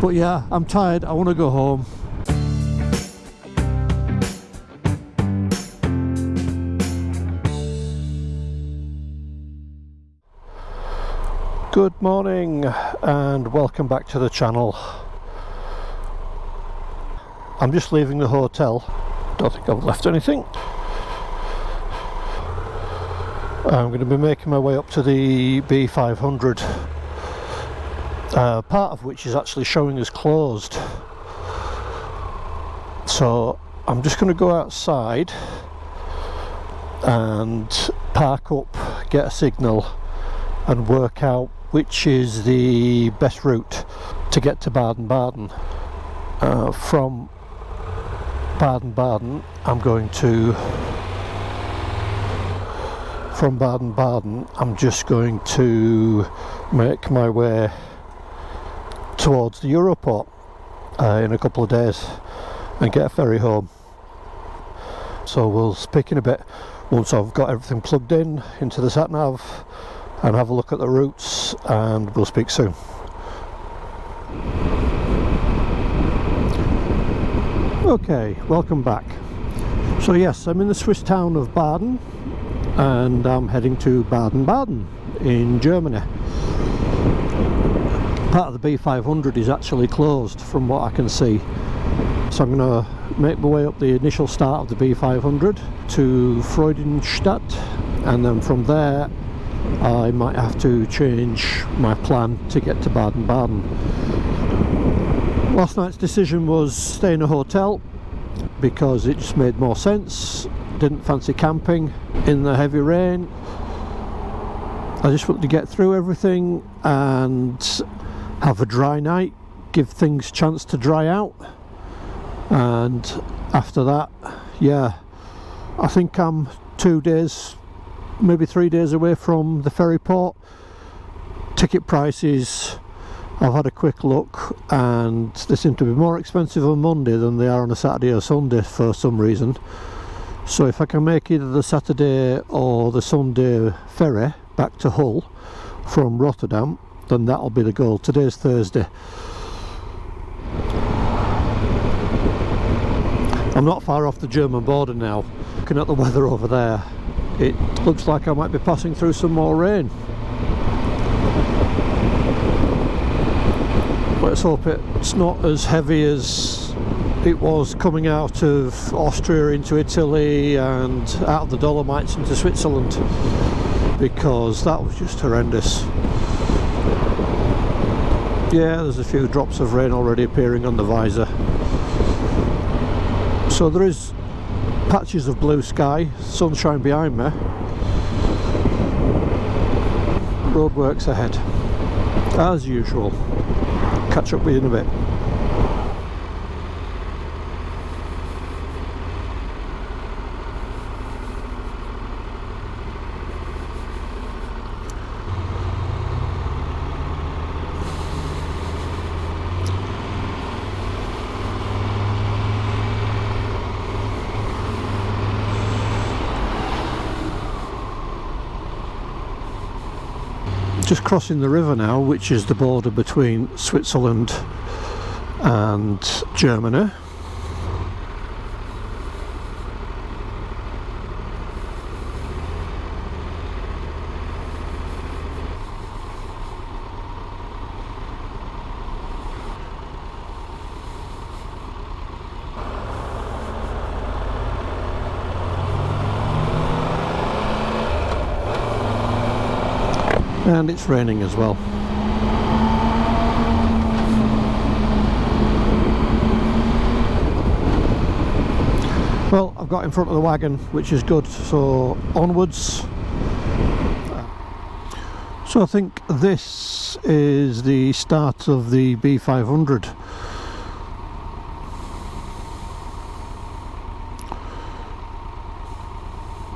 But yeah, I'm tired, I want to go home. Good morning and welcome back to the channel. I'm just leaving the hotel. Don't think I've left anything. I'm going to be making my way up to the B500, part of which is actually showing as closed. So I'm just going to go outside and park up, get a signal and work out which is the best route to get to Baden Baden. From Baden Baden I'm just going to make my way towards the Europort in a couple of days and get a ferry home. So we'll speak in a bit once I've got everything plugged in into the sat nav and have a look at the routes, and we'll speak soon. Okay, welcome back. So yes, I'm in the Swiss town of Baden and I'm heading to Baden Baden in Germany. Part of the B500 is actually closed from what I can see, so I'm going to make my way up the initial start of the B500 to Freudenstadt, and then from there I might have to change my plan to get to Baden Baden. Last night's decision was stay in a hotel because it just made more sense. Didn't fancy camping in the heavy rain. I just wanted to get through everything and have a dry night, give things a chance to dry out, and after that, yeah, I think I'm 2 days, maybe 3 days away from the ferry port. Ticket prices, I've had a quick look and they seem to be more expensive on Monday than they are on a Saturday or Sunday for some reason. So if I can make either the Saturday or the Sunday ferry back to Hull from Rotterdam, then that'll be the goal. Today's Thursday. I'm not far off the German border now. Looking at the weather over there, it looks like I might be passing through some more rain. Let's hope it's not as heavy as it was coming out of Austria into Italy and out of the Dolomites into Switzerland, because that was just horrendous. Yeah, there's a few drops of rain already appearing on the visor. So there is patches of blue sky, sunshine behind me. Roadworks ahead, as usual. Catch up with you in a bit. Just crossing the river now, which is the border between Switzerland and Germany. And it's raining as well. Well, I've got in front of the wagon, which is good, so onwards. So I think this is the start of the B500.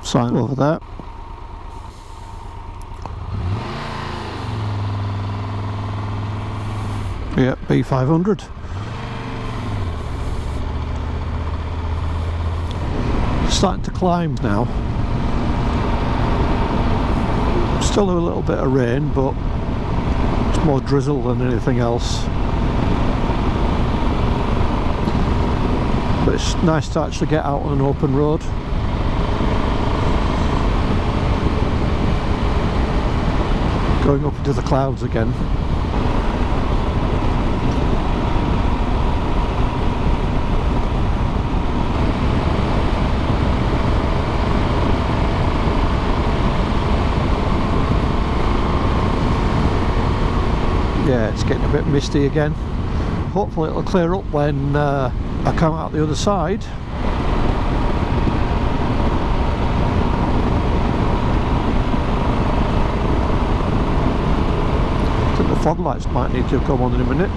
Sign over there. Yeah, B500. Starting to climb now. Still a little bit of rain, but it's more drizzle than anything else. it's nice to actually get out on an open road. Going up into the clouds again. Yeah, it's getting a bit misty again. Hopefully it'll clear up when I come out the other side. I think the fog lights might need to come on in a minute.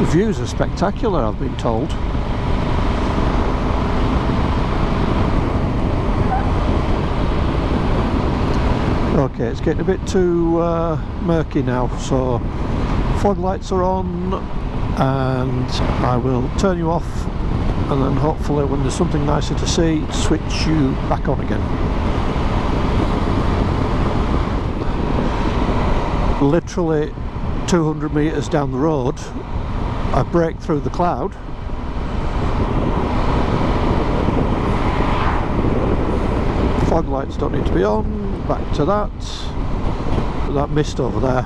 The views are spectacular, I've been told. Okay, it's getting a bit too murky now, so fog lights are on, and I will turn you off, and then hopefully when there's something nicer to see, switch you back on again. Literally 200 metres down the road, I break through the cloud. Fog lights don't need to be on. Back to that mist over there.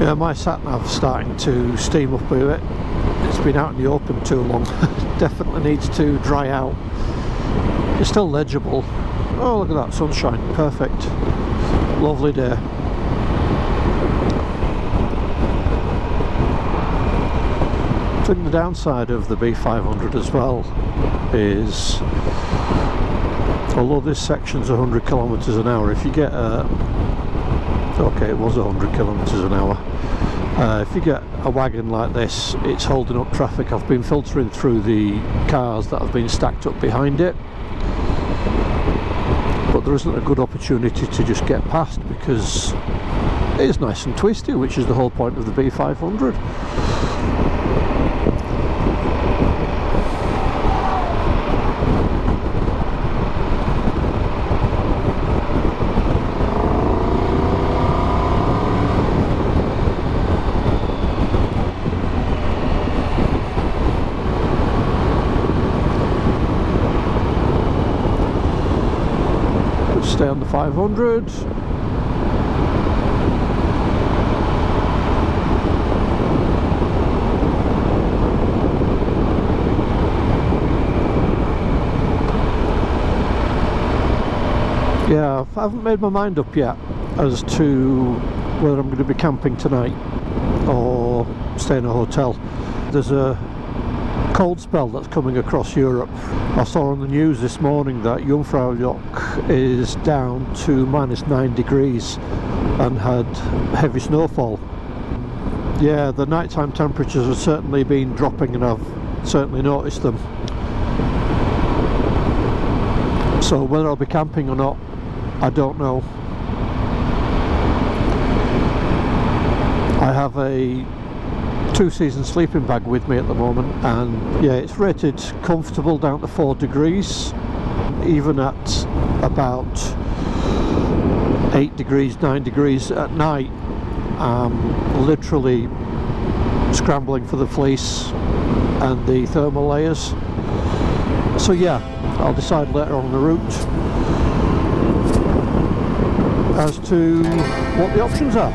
Yeah, my sat-nav's starting to steam up a bit. It's been out in the open too long. Definitely needs to dry out. It's still legible. Oh, look at that sunshine, perfect. Lovely day. I think the downside of the B500 as well is, although this section's 100 kilometres an hour, if you get okay, it was 100 kilometres an hour. If you get a wagon like this, it's holding up traffic. I've been filtering through the cars that have been stacked up behind it, but there isn't a good opportunity to just get past because it is nice and twisty, which is the whole point of the B500. Stay on the 500. Yeah, I haven't made my mind up yet as to whether I'm going to be camping tonight or stay in a hotel. There's a cold spell that's coming across Europe. I saw on the news this morning that Jungfraujoch is down to -9 degrees and had heavy snowfall. Yeah, the nighttime temperatures have certainly been dropping, and I've certainly noticed them. So whether I'll be camping or not, I don't know. I have a 2-season sleeping bag with me at the moment, and yeah, it's rated comfortable down to 4 degrees. Even at about 8 degrees, 9 degrees at night, I'm literally scrambling for the fleece and the thermal layers. So yeah, I'll decide later on the route as to what the options are.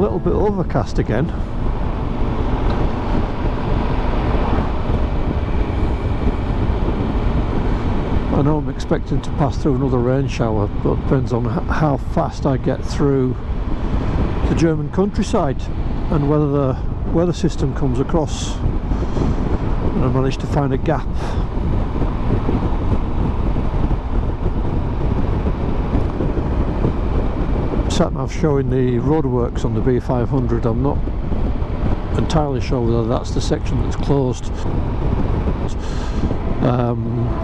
little bit overcast again. I know I'm expecting to pass through another rain shower, but it depends on how fast I get through the German countryside and whether the weather system comes across and I manage to find a gap. Sat-nav showing the roadworks on the B500. I'm not entirely sure whether that's the section that's closed.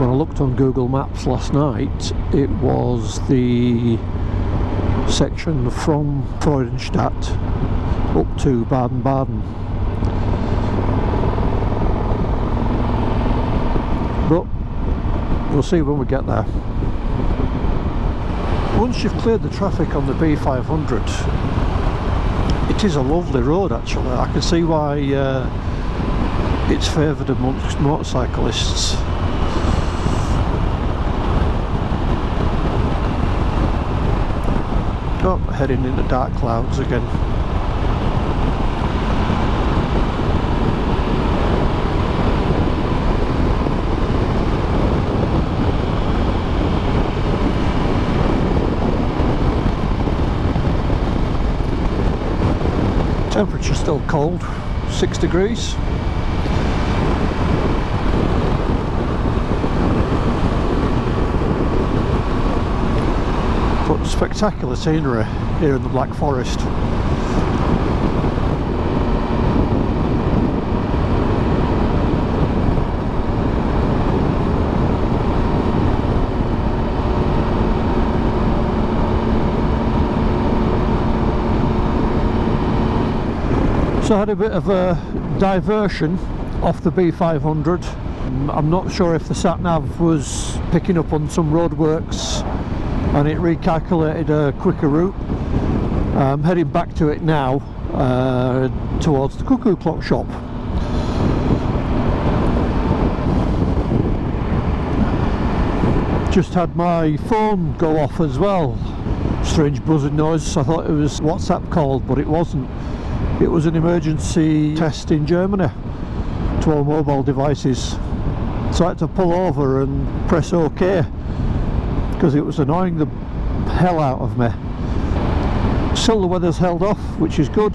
When I looked on Google Maps last night, it was the section from Freudenstadt up to Baden Baden. But we'll see when we get there. Once you've cleared the traffic on the B500, it is a lovely road actually. I can see why it's favoured amongst motorcyclists. Oh, heading into dark clouds again. Temperature still cold, 6 degrees. But spectacular scenery here in the Black Forest. So I had a bit of a diversion off the B500. I'm not sure if the sat-nav was picking up on some roadworks and it recalculated a quicker route. I'm heading back to it now towards the Cuckoo Clock shop. Just had my phone go off as well. Strange buzzing noise. I thought it was WhatsApp called, but it wasn't. It was an emergency test in Germany to all mobile devices. So I had to pull over and press OK because it was annoying the hell out of me. Still the weather's held off, which is good.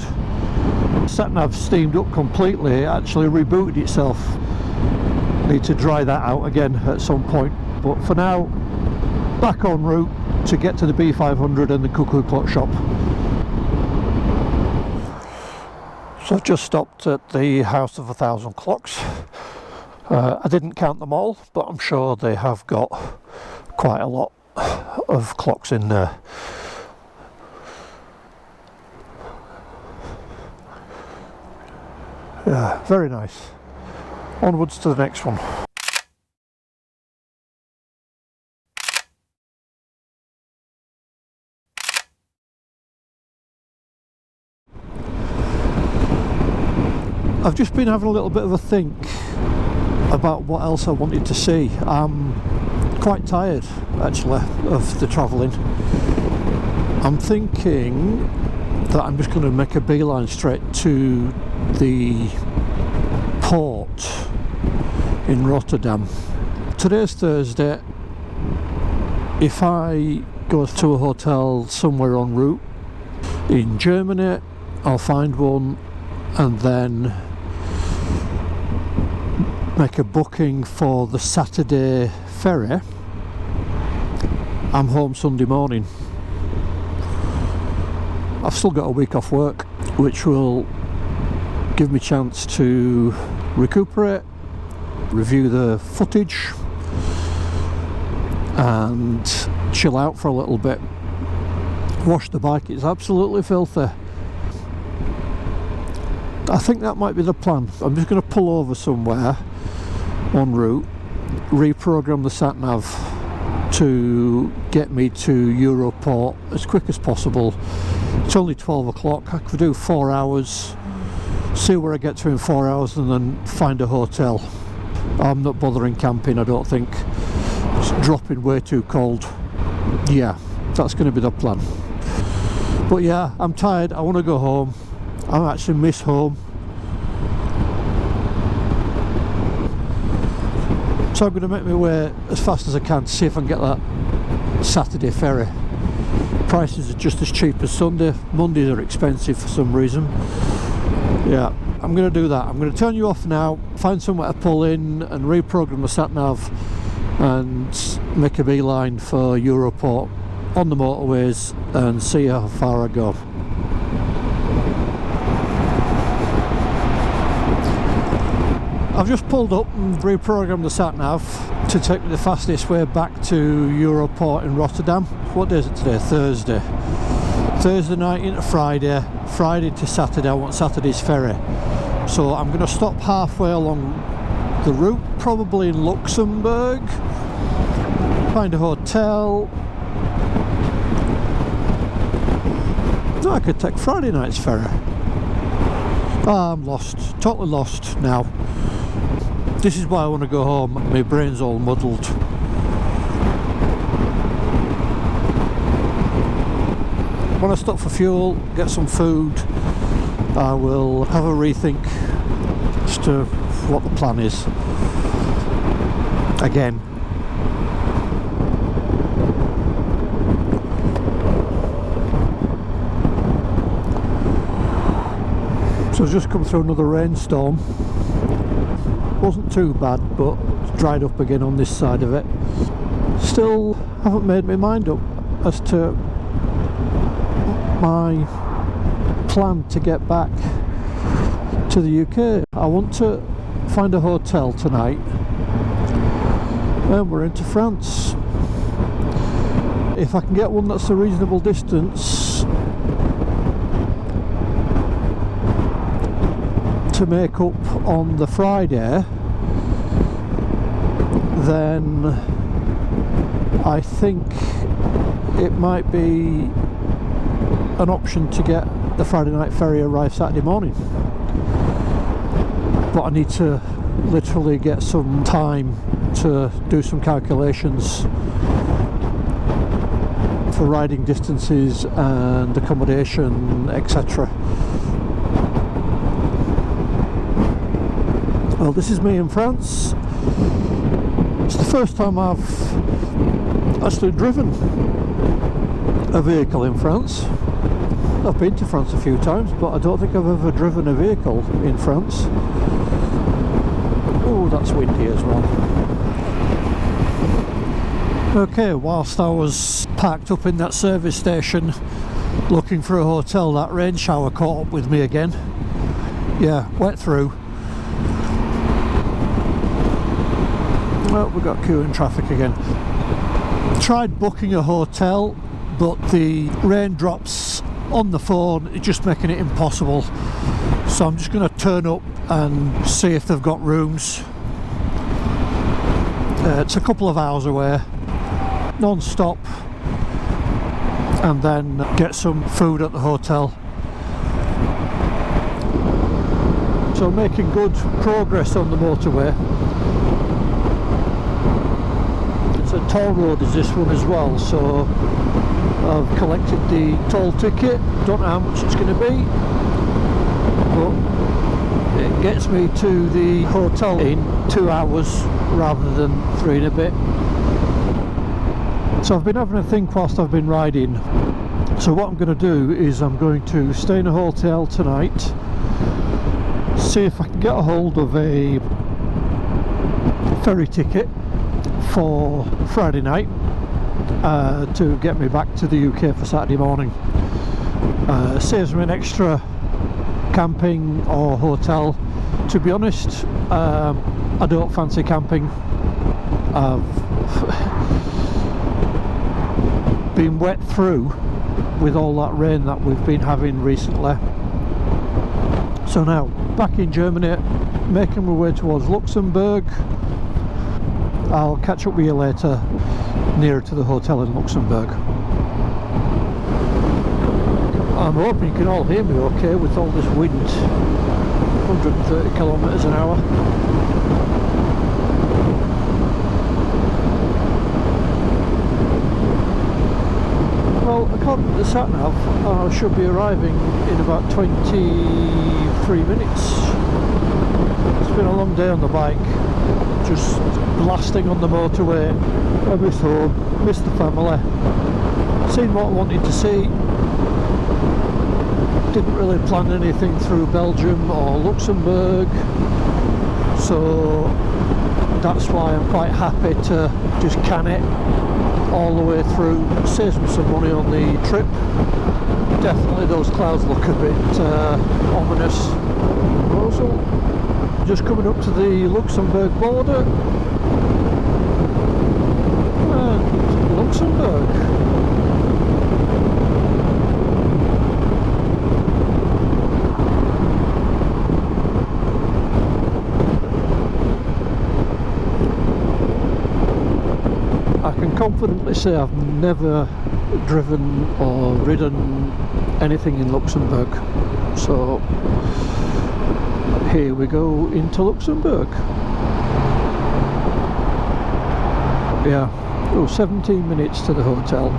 Sat-nav steamed up completely. It actually rebooted itself. Need to dry that out again at some point. But for now, back en route to get to the B500 and the Cuckoo Clock shop. So I've just stopped at the House of 1,000 Clocks. I didn't count them all, but I'm sure they have got quite a lot of clocks in there. Yeah, very nice. Onwards to the next one. I've just been having a little bit of a think about what else I wanted to see. I'm quite tired actually of the travelling. I'm thinking that I'm just going to make a beeline straight to the port in Rotterdam. Today's Thursday. If I go to a hotel somewhere en route in Germany, I'll find one and then make a booking for the Saturday ferry. I'm home Sunday morning. I've still got a week off work, which will give me a chance to recuperate, review the footage and chill out for a little bit. Wash the bike, it's absolutely filthy. I think that might be the plan. I'm just going to pull over somewhere en route, reprogram the sat-nav to get me to Europort as quick as possible. It's only 12 o'clock, I could do 4 hours, see where I get to in 4 hours and then find a hotel. I'm not bothering camping, I don't think. It's dropping way too cold. Yeah, that's going to be the plan. But yeah, I'm tired, I want to go home. I actually miss home. So I'm going to make my way as fast as I can to see if I can get that Saturday ferry. Prices are just as cheap as Sunday. Mondays are expensive for some reason. Yeah, I'm going to do that. I'm going to turn you off now, find somewhere to pull in and reprogram the sat-nav and make a beeline for Europort on the motorways and see how far I go. I've just pulled up and reprogrammed the sat-nav to take me the fastest way back to Europort in Rotterdam. What day is it today? Thursday. Thursday night into Friday, Friday to Saturday. I want Saturday's ferry. So I'm going to stop halfway along the route, probably in Luxembourg, find a hotel. No, I could take Friday night's ferry. Oh, I'm lost, totally lost now. This is why I want to go home. My brain's all muddled. When I stop for fuel, get some food, I will have a rethink as to what the plan is. Again. So I've just come through another rainstorm. Wasn't too bad, but it's dried up again on this side of it. Still haven't made my mind up as to my plan to get back to the UK. I want to find a hotel tonight and we're into France. If I can get one that's a reasonable distance to make up on the Friday, then I think it might be an option to get the Friday night ferry arrive Saturday morning. But I need to literally get some time to do some calculations for riding distances and accommodation, etc. Well, this is me in France. It's the first time I've actually driven a vehicle in France. I've been to France a few times, but I don't think I've ever driven a vehicle in France. Oh, that's windy as well. Okay, whilst I was parked up in that service station looking for a hotel, that rain shower caught up with me again. Yeah, wet through. Well, we've got queuing traffic again. Tried booking a hotel, but the raindrops on the phone are just making it impossible. So I'm just going to turn up and see if they've got rooms. It's a couple of hours away, non-stop, and then get some food at the hotel. So making good progress on the motorway. It's a toll road is this one as well, so I've collected the toll ticket. Don't know how much it's going to be, but it gets me to the hotel in 2 hours rather than 3 and a bit. So I've been having a think whilst I've been riding. So what I'm going to do is I'm going to stay in a hotel tonight, see if I can get a hold of a ferry ticket for Friday night to get me back to the UK for Saturday morning. Saves me an extra camping or hotel. To be honest, I don't fancy camping. I've been wet through with all that rain that we've been having recently. So now, back in Germany, making my way towards Luxembourg. I'll catch up with you later, nearer to the hotel in Luxembourg. I'm hoping you can all hear me okay with all this wind. 130 kilometres an hour. Well, Well, according to the sat-nav, I should be arriving in about 23 minutes. It's been a long day on the bike, just blasting on the motorway. I missed home, missed the family, seen what I wanted to see. Didn't really plan anything through Belgium or Luxembourg, so that's why I'm quite happy to just can it all the way through. Saves me some money on the trip. Definitely those clouds look a bit ominous. Also, just coming up to the Luxembourg border, and Luxembourg. I can confidently say I've never driven or ridden anything in Luxembourg, so here we go into Luxembourg. Yeah, 17 minutes to the hotel.